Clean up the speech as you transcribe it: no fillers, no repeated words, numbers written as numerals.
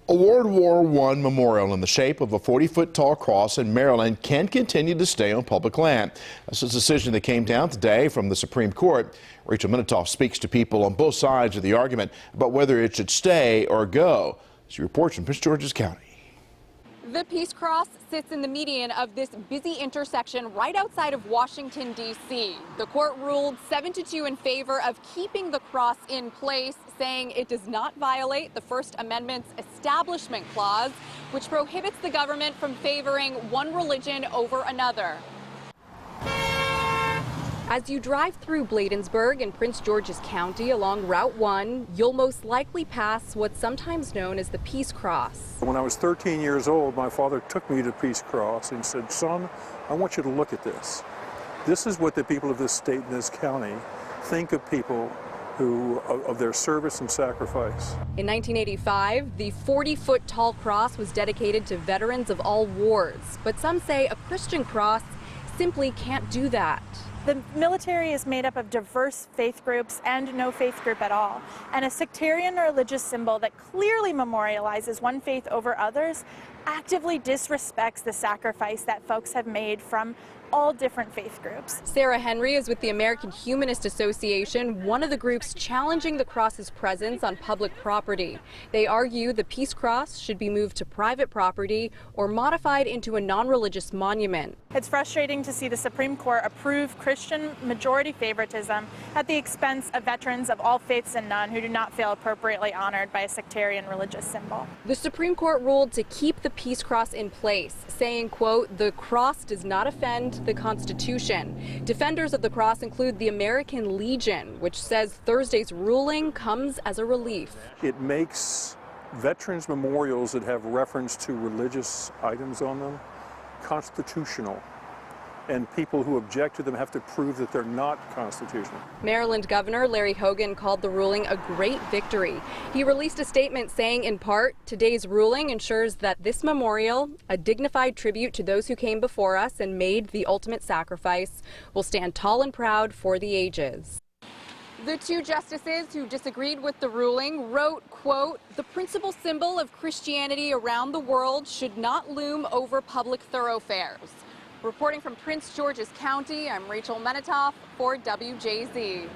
A World War I memorial in the shape of a 40-foot tall cross in Maryland can continue to stay on public land. This is a decision that came down today from the Supreme Court. Rachel Minatoff speaks to people on both sides of the argument about whether it should stay or go. She reports from Prince George's County. The Peace Cross sits in the median of this busy intersection right outside of Washington, D.C. The court ruled 7-2 in favor of keeping the cross in place, saying it does not violate the First Amendment's Establishment Clause, which prohibits the government from favoring one religion over another. As you drive through Bladensburg in Prince George's County along Route 1, you'll most likely pass what's sometimes known as the Peace Cross. When I was 13 years old, my father took me to Peace Cross and said, "Son, I want you to look at this. This is what the people of this state and this county think of people of their service and sacrifice." In 1985, the 40-foot tall cross was dedicated to veterans of all wars, but some say a Christian cross simply can't do that. The military is made up of diverse faith groups and no faith group at all. And a sectarian religious symbol that clearly memorializes one faith over others actively disrespects the sacrifice that folks have made from all different faith groups. Sarah Henry is with the American Humanist Association, one of the groups challenging the cross's presence on public property. They argue the Peace Cross should be moved to private property or modified into a non-religious monument. It's frustrating to see the Supreme Court approve Christian majority favoritism at the expense of veterans of all faiths and none who do not feel appropriately honored by a sectarian religious symbol. The Supreme Court ruled to keep the Peace Cross in place, saying, quote, "The cross does not offend the Constitution." Defenders of the cross include the American Legion, which says Thursday's ruling comes as a relief. It makes veterans memorials that have reference to religious items on them constitutional, and people who object to them have to prove that they're not constitutional. Maryland Governor Larry Hogan called the ruling a great victory. He released a statement saying, in part, today's ruling ensures that this memorial, a dignified tribute to those who came before us and made the ultimate sacrifice, will stand tall and proud for the ages. The two justices who disagreed with the ruling wrote, quote, "The principal symbol of Christianity around the world should not loom over public thoroughfares." Reporting from Prince George's County, I'm Rachel Minatoff for WJZ.